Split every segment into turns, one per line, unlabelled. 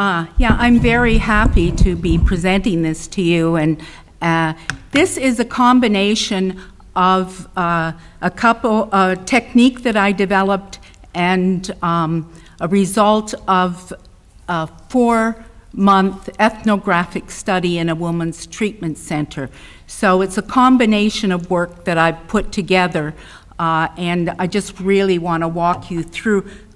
Yeah, I'm very happy to be presenting this to you, and this is a combination of a technique that I developed and a result of a 4-month ethnographic study in a women's treatment center. So it's a combination of work that I've put together, and I just really want to walk you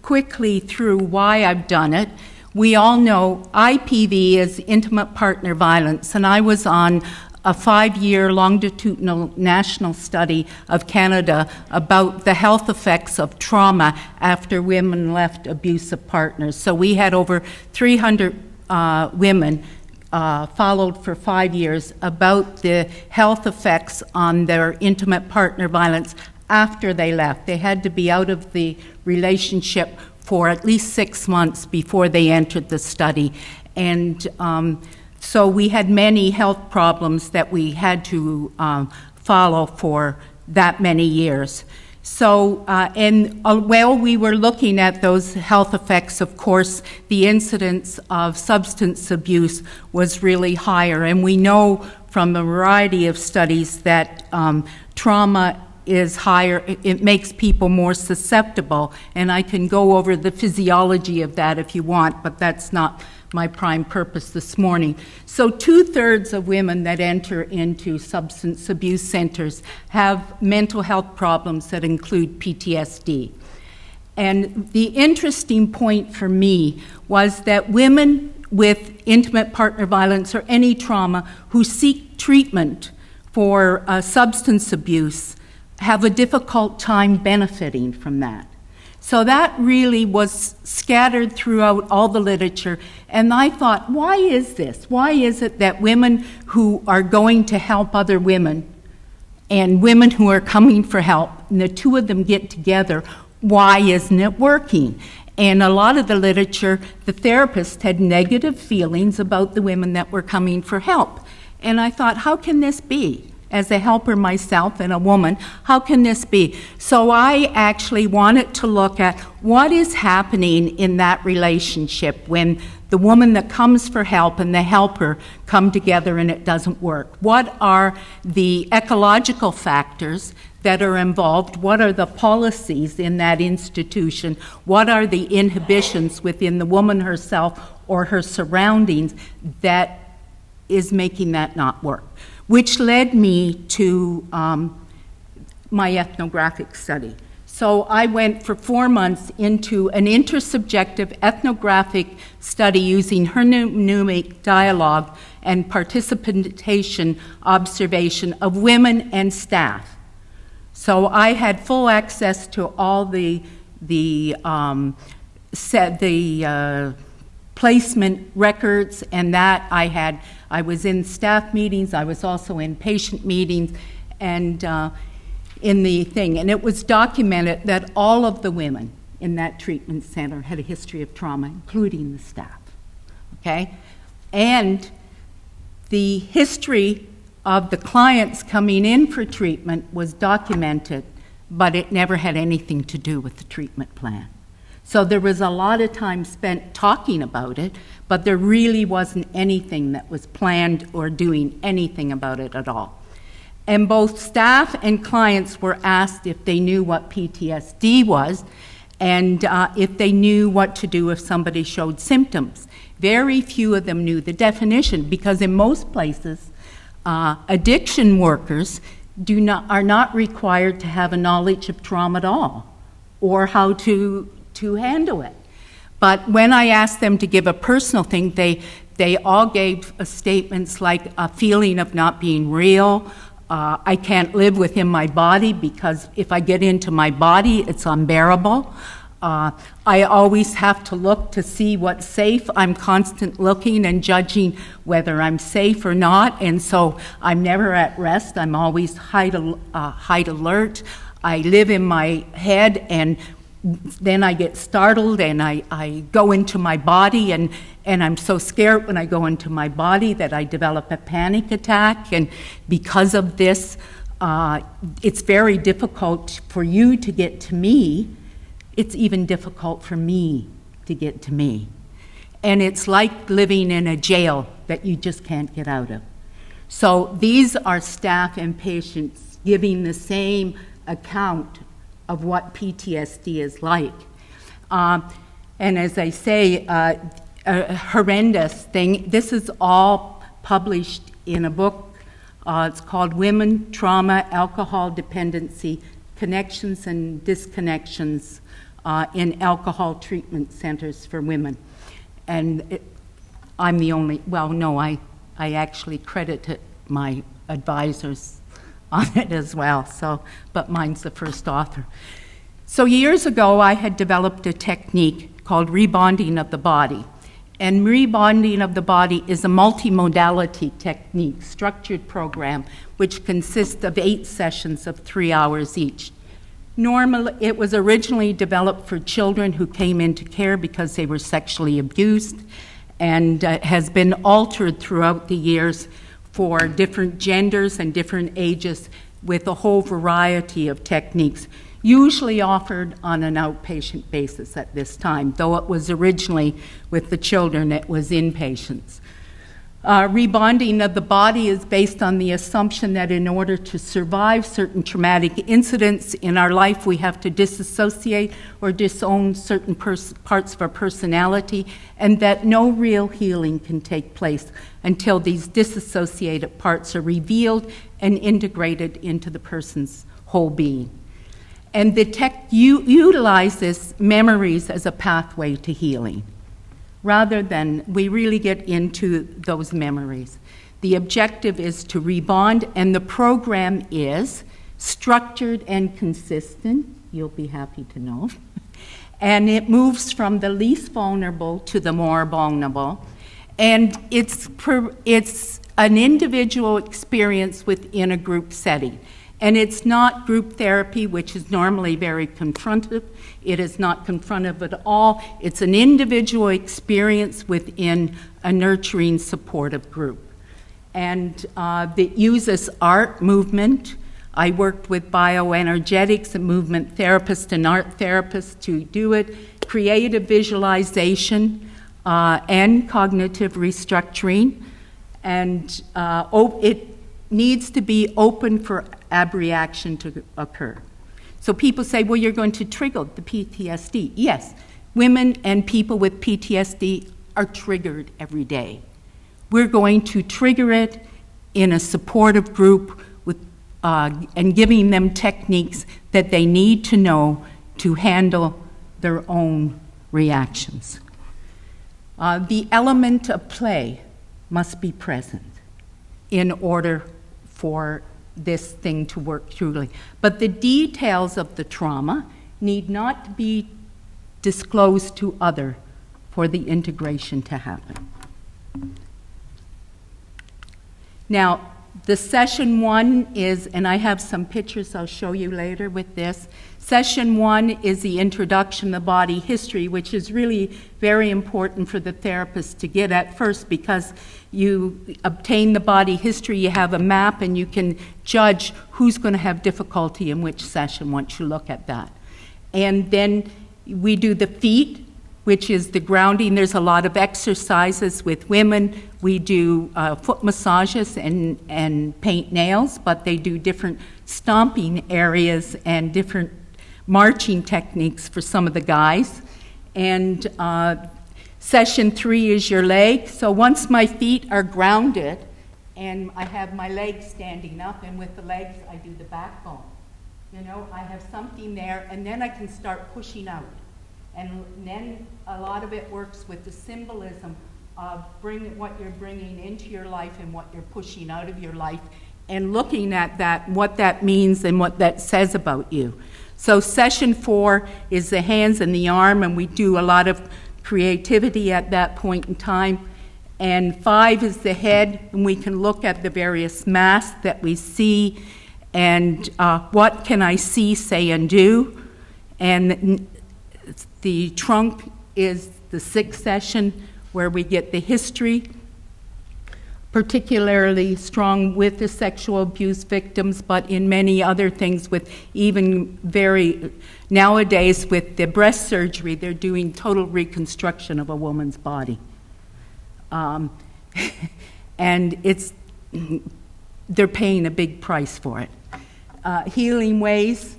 quickly through why I've done it. We all know IPV is intimate partner violence, and I was on a 5-year longitudinal national study of Canada about the health effects of trauma after women left abusive partners. So we had over 300 women followed for 5 years about the health effects on their intimate partner violence after they left. They had to be out of the relationship for at least 6 months before they entered the study. And so we had many health problems that we had to follow for that many years. So, while we were looking at those health effects, of course, the incidence of substance abuse was really higher. And we know from a variety of studies that trauma is higher, it makes people more susceptible, and I can go over the physiology of that if you want, but that's not my prime purpose this morning. So 2/3 of women that enter into substance abuse centers have mental health problems that include PTSD. And the interesting point for me was that women with intimate partner violence or any trauma who seek treatment for substance abuse have a difficult time benefiting from that. So that really was scattered throughout all the literature, and I thought, why is this? Why is it that women who are going to help other women and women who are coming for help, and the two of them get together, why isn't it working? And a lot of the literature, the therapists had negative feelings about the women that were coming for help. And I thought, how can this be? As a helper myself and a woman, how can this be? So I actually wanted to look at what is happening in that relationship when the woman that comes for help and the helper come together and it doesn't work. What are the ecological factors that are involved? What are the policies in that institution? What are the inhibitions within the woman herself or her surroundings that is making that not work? Which led me to my ethnographic study. So I went for 4 months into an intersubjective ethnographic study using hermeneutic dialogue and participation observation of women and staff. So I had full access to all the placement records, and that I was in staff meetings, I was also in patient meetings, and in the thing. And it was documented that all of the women in that treatment center had a history of trauma, including the staff, okay? And the history of the clients coming in for treatment was documented, but it never had anything to do with the treatment plan. So there was a lot of time spent talking about it, but there really wasn't anything that was planned or doing anything about it at all. And both staff and clients were asked if they knew what PTSD was and if they knew what to do if somebody showed symptoms. Very few of them knew the definition, because in most places, addiction workers are not required to have a knowledge of trauma at all or how to handle it. But when I asked them to give a personal thing, they all gave statements like a feeling of not being real. I can't live within my body because if I get into my body, it's unbearable. I always have to look to see what's safe. I'm constant looking and judging whether I'm safe or not, and so I'm never at rest. I'm always height alert. I live in my head, and then I get startled and I go into my body, and I'm so scared when I go into my body that I develop a panic attack. And because of this, it's very difficult for you to get to me. It's even difficult for me to get to me. and it's like living in a jail that you just can't get out of. So these are staff and patients giving the same account of what PTSD is like. And as I say, a horrendous thing. This is all published in a book. It's called Women, Trauma, Alcohol Dependency, Connections and Disconnections in Alcohol Treatment Centers for Women. And I'm the only, well, no, I actually credited my advisors on it as well, so, but mine's the first author. So years ago, I had developed a technique called rebonding of the body. And rebonding of the body is a multimodality technique, structured program, which consists of 8 sessions of 3 hours each. Normally, it was originally developed for children who came into care because they were sexually abused, and has been altered throughout the years for different genders and different ages with a whole variety of techniques, usually offered on an outpatient basis at this time, though it was originally with the children, it was inpatients. Rebonding of the body is based on the assumption that in order to survive certain traumatic incidents in our life, we have to disassociate or disown certain parts of our personality, and that no real healing can take place until these disassociated parts are revealed and integrated into the person's whole being. And the tech utilizes memories as a pathway to healing, rather than we really get into those memories. The objective is to rebond, and the program is structured and consistent, you'll be happy to know, and it moves from the least vulnerable to the more vulnerable, and it's an individual experience within a group setting. And it's not group therapy, which is normally very confrontive. It is not confrontive at all. It's an individual experience within a nurturing, supportive group. And it uses art, movement. I worked with bioenergetics, a movement therapist and art therapist to do it, creative visualization, and cognitive restructuring. And it needs to be open for abreaction to occur. So people say, well, you're going to trigger the PTSD. Yes, women and people with PTSD are triggered every day. We're going to trigger it in a supportive group with, and giving them techniques that they need to know to handle their own reactions. The element of play must be present in order for this thing to work truly. But the details of the trauma need not be disclosed to others for the integration to happen. Now, the session 1 is, and I have some pictures I'll show you later with this. Session 1 is the introduction to body history, which is really very important for the therapist to get at first, because you obtain the body history, you have a map, and you can judge who's going to have difficulty in which session once you look at that. And then we do the feet, which is the grounding. There's a lot of exercises with women. We do foot massages and paint nails, but they do different stomping areas and different marching techniques for some of the guys. And session 3 is your leg. So once my feet are grounded and I have my legs standing up, and with the legs I do the backbone. You know, I have something there, and then I can start pushing out. And then a lot of it works with the symbolism of what you're bringing into your life and what you're pushing out of your life, and looking at that, what that means and what that says about you. So session 4 is the hands and the arm, and we do a lot of creativity at that point in time. And 5 is the head, and we can look at the various masks that we see, and what can I see, say, and do. And the trunk is the 6th session, where we get the history, particularly strong with the sexual abuse victims, but in many other things, with even nowadays with the breast surgery, they're doing total reconstruction of a woman's body Um, and they're paying a big price for it. Healing Ways,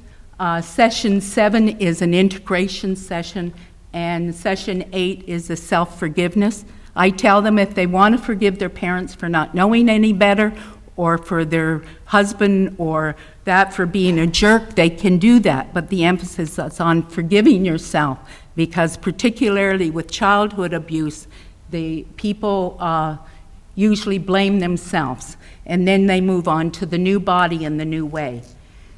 session 7 is an integration session, and session 8 is a self-forgiveness. I tell them if they want to forgive their parents for not knowing any better, or for their husband or that for being a jerk, they can do that. But the emphasis is on forgiving yourself, because particularly with childhood abuse, the people usually blame themselves, and then they move on to the new body and the new way.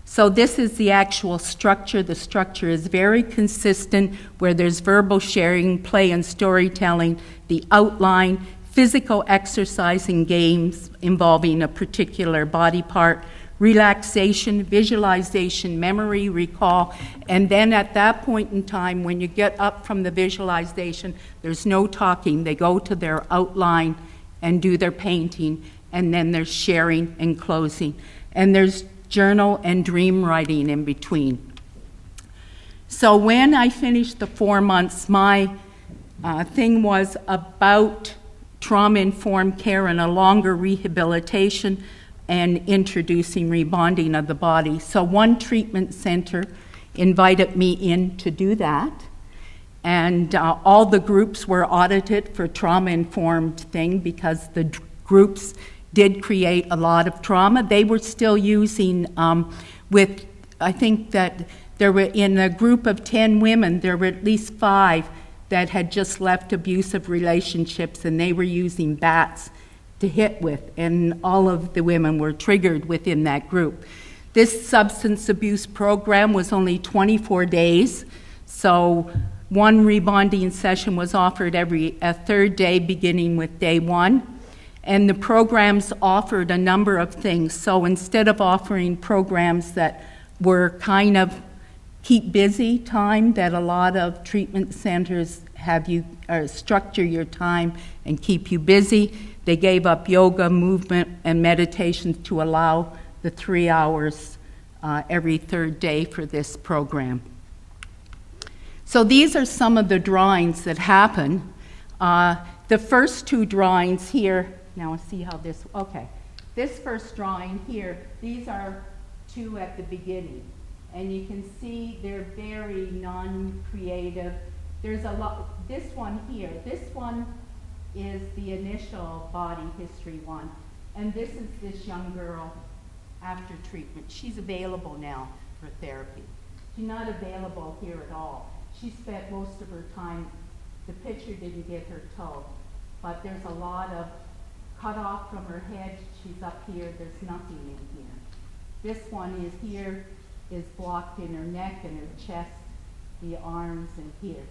So this is the actual structure. The structure is very consistent, where there's verbal sharing, play and storytelling, the outline, physical exercise and games involving a particular body part, relaxation, visualization, memory, recall, and then at that point in time, when you get up from the visualization, there's no talking. They go to their outline and do their painting, and then there's sharing and closing. And there's journal and dream writing in between. So when I finished the 4 months, my thing was about trauma-informed care and a longer rehabilitation and introducing rebonding of the body. So one treatment center invited me in to do that, and all the groups were audited for trauma-informed thing, because the groups did create a lot of trauma. They were still using I think that there were, in a group of 10 women, there were at least 5 that had just left abusive relationships, and they were using bats to hit with, and all of the women were triggered within that group. This substance abuse program was only 24 days, so one rebonding session was offered every third day, beginning with day 1. And the programs offered a number of things. So instead of offering programs that were kind of keep busy time that a lot of treatment centers have you structure your time and keep you busy, they gave up yoga, movement, and meditation to allow the 3 hours every third day for this program. So these are some of the drawings that happen. The first 2 drawings here, now I see how this, okay. This first drawing here, these are 2 at the beginning. And you can see they're very non-creative. There's a lot, this one here, this one is the initial body history one. And this is this young girl after treatment. She's available now for therapy. She's not available here at all. She spent most of her time, the picture didn't get her toe, but there's a lot of cut off from her head. She's up here, there's nothing in here. This one is here, is blocked in her neck and her chest, the arms, and here.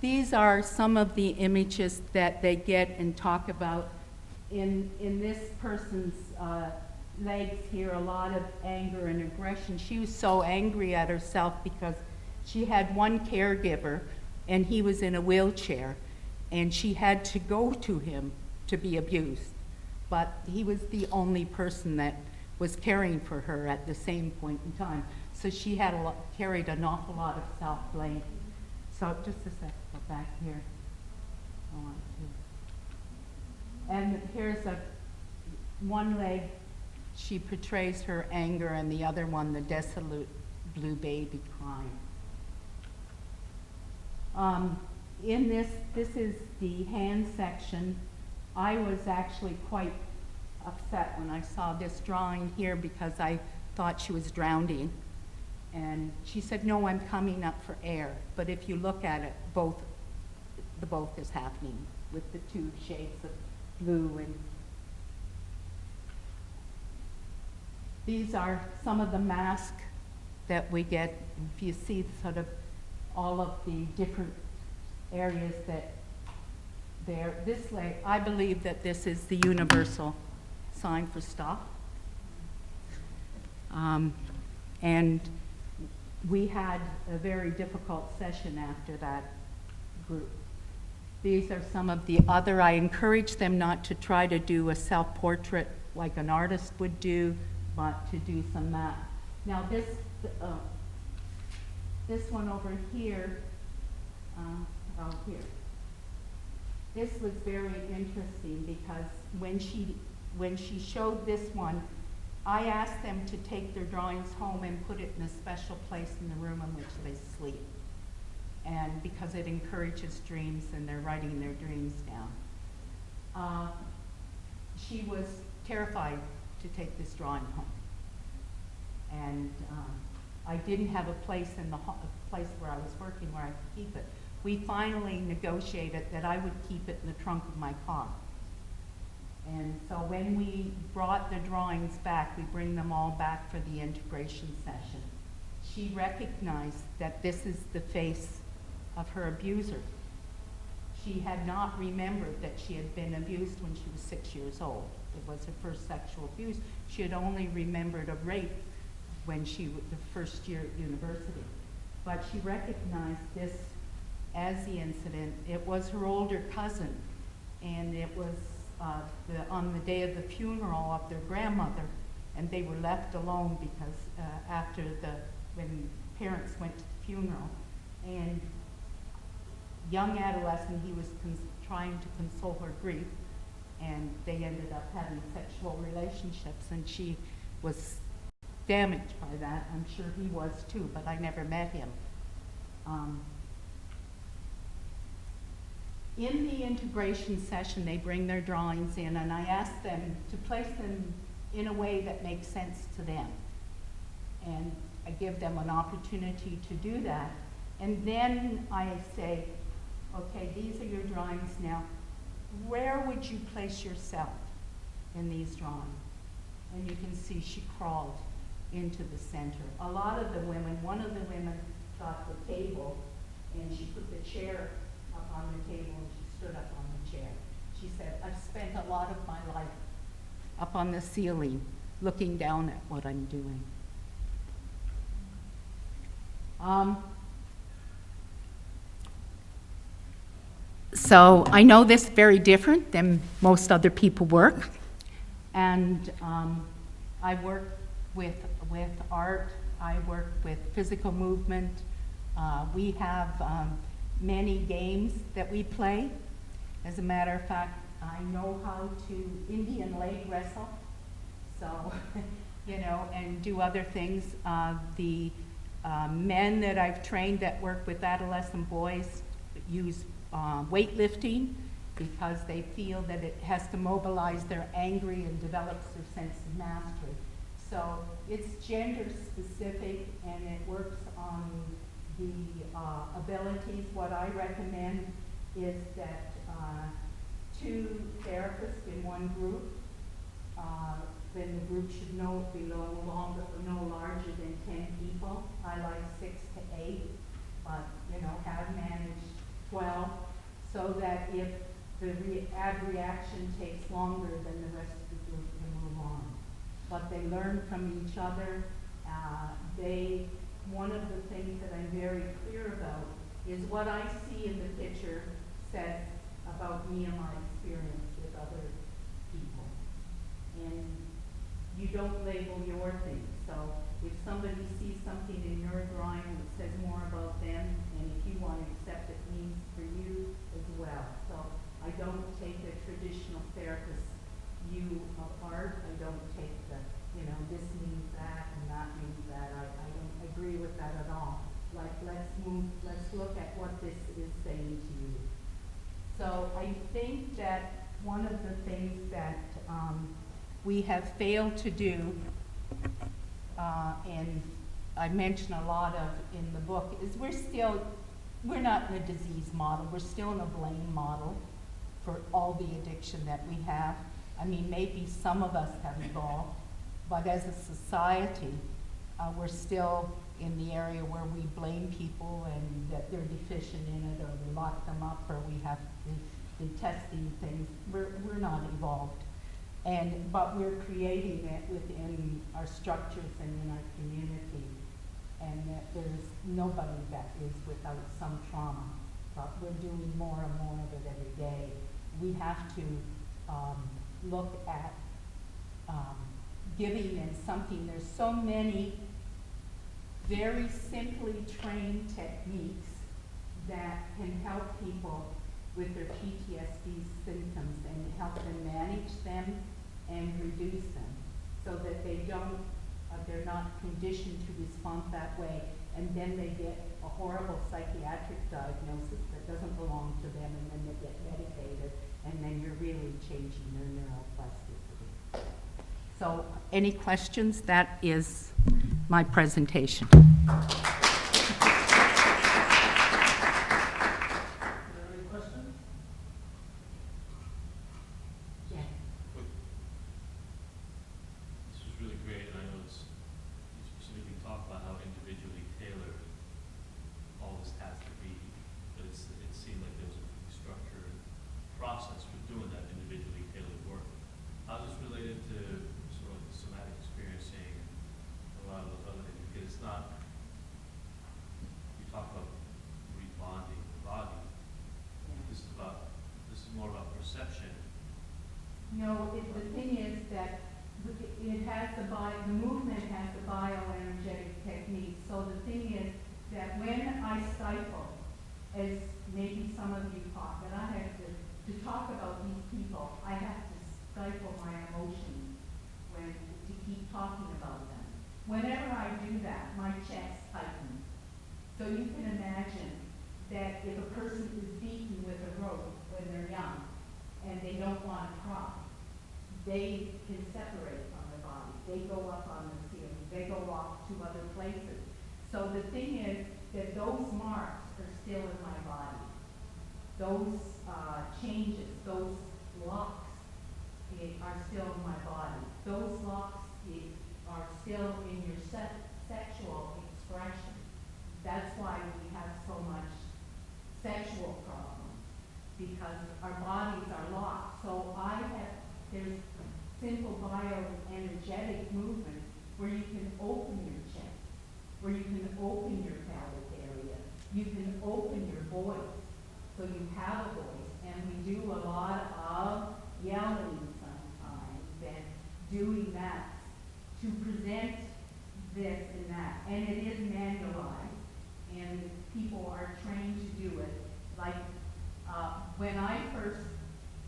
These are some of the images that they get and talk about. In this person's legs here, a lot of anger and aggression. She was so angry at herself because she had one caregiver and he was in a wheelchair, and she had to go to him to be abused. But he was the only person that was caring for her at the same point in time. So she had carried an awful lot of self-blame. So just a sec, go back here. I want to. And here's one leg, she portrays her anger, and the other one, the desolate blue baby crying. In this is the hand section. I was actually quite upset when I saw this drawing here because I thought she was drowning. And she said, no, I'm coming up for air. But if you look at it, both is happening with the 2 shades of blue. And these are some of the masks that we get. If you see sort of all of the different areas that there, this leg, I believe that this is the universal sign for stop. And we had a very difficult session after that group. These are some of the other, I encourage them not to try to do a self-portrait like an artist would do, but to do some math. Now this one over here, here. this was very interesting because when she showed this one, I asked them to take their drawings home and put it in a special place in the room in which they sleep. And because it encourages dreams and they're writing their dreams down. She was terrified to take this drawing home. And I didn't have a place in the place where I was working where I could keep it. We finally negotiated that I would keep it in the trunk of my car. And so when we brought the drawings back, we bring them all back for the integration session. She recognized that this is the face of her abuser. She had not remembered that she had been abused when she was 6 years old. It was her first sexual abuse. She had only remembered a rape when she was the first year at university. But she recognized this as the incident. It was her older cousin, and it was on the day of the funeral of their grandmother, and they were left alone because when parents went to the funeral, and young adolescent, he was trying to console her grief, and they ended up having sexual relationships, and she was damaged by that. I'm sure he was too, but I never met him. In the integration session, they bring their drawings in, and I ask them to place them in a way that makes sense to them. And I give them an opportunity to do that. And then I say, okay, these are your drawings now. Where would you place yourself in these drawings? And you can see she crawled into the center. A lot of the women, one of the women got the table, and she put the chair up on the table, and she stood up on the chair. She said, I've spent a lot of my life up on the ceiling looking down at what I'm doing. So I know this very different than most other people work, and I work with art, I work with physical movement. We have many games that we play. As a matter of fact, I know how to Indian leg wrestle, so, and do other things. The men that I've trained that work with adolescent boys use weightlifting because they feel that it has to mobilize their angry and develops their sense of mastery. So it's gender specific, and it works on the abilities. What I recommend is that 2 therapists in one group, then the group should be no larger than 10 people. I like 6 to 8, but have managed 12, so that if the reaction takes longer, then the rest of the group can move on. But they learn from each other. One of the things that I'm very clear about is what I see in the picture says about me and my experience with other people. And you don't label your things. So if somebody sees something in your drawing that says more about them, and if you want to accept it means for you as well. So I don't take a traditional therapist view of art. I don't take the, this means that and that means that. I don't agree with that at all. Like, let's look at what this is saying to you. So I think that one of the things that we have failed to do, and I mention a lot of in the book, is we're not in a disease model, we're still in a blame model for all the addiction that we have. I mean, maybe some of us have evolved, but as a society, we're still in the area where we blame people and that they're deficient in it, or we lock them up, or we have the testing things. We're not evolved. But we're creating it within our structures and in our community, and that there's nobody that is without some trauma. But we're doing more and more of it every day. We have to look at giving them something. There's so many very simply trained techniques that can help people with their PTSD symptoms and help them manage them and reduce them so that they don't, they're not conditioned to respond that way, and then they get a horrible psychiatric diagnosis that doesn't belong to them, and then they get medicated, and then you're really changing their neuroplasticity. So, any questions? That is my presentation.
Process for doing that individually tailored work. How is this related to sort of the somatic experiencing a lot of those other things? Because it's not, you talk about rebonding the body. This is more about perception.
No, the thing is that it has the movement has the bioenergetic technique. So the thing is that when I stifle, as maybe some of you thought, that I have to talk about these people, I have to stifle my emotions to keep talking about them. Whenever I do that, my chest tightens. So you can imagine that if a person is beaten with a rope when they're young and they don't want to cry, they can separate from their body. They go up on the ceiling. They go off to other places. So the thing is that those marks are still in my body. Those changes, those locks are still in my body. Those locks are still in your sexual expression. That's why we have so much sexual problems, because our bodies are locked. So there's simple bioenergetic movements where you can open your chest, where you can open your pelvic area, you can open your voice. So you have a voice, and we do a lot of yelling sometimes and doing that to present this and that. And it is manualized, and people are trained to do it. Like when I'm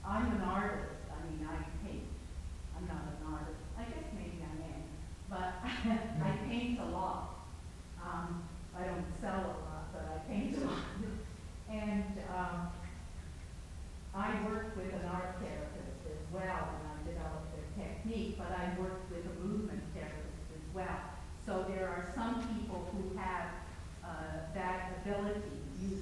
an artist. I mean, I paint. I'm not an artist. I guess maybe I am, but I paint a lot. I don't sell a lot, but I paint a lot. And I worked with an art therapist as well when I developed their technique, but I worked with a movement therapist as well. So there are some people who have that ability.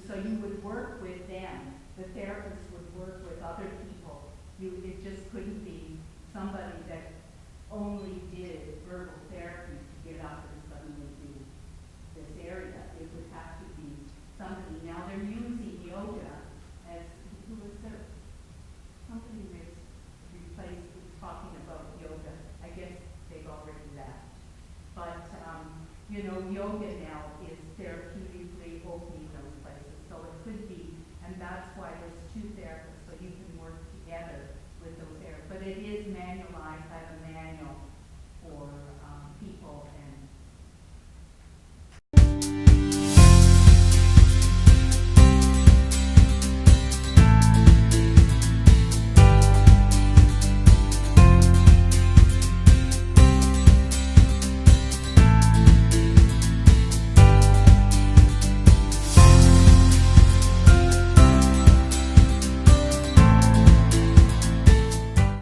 So you would work with them. The therapist would work with other people. It just couldn't be somebody that only did verbal therapy to get up and suddenly do this area. It would have to be somebody. Now they're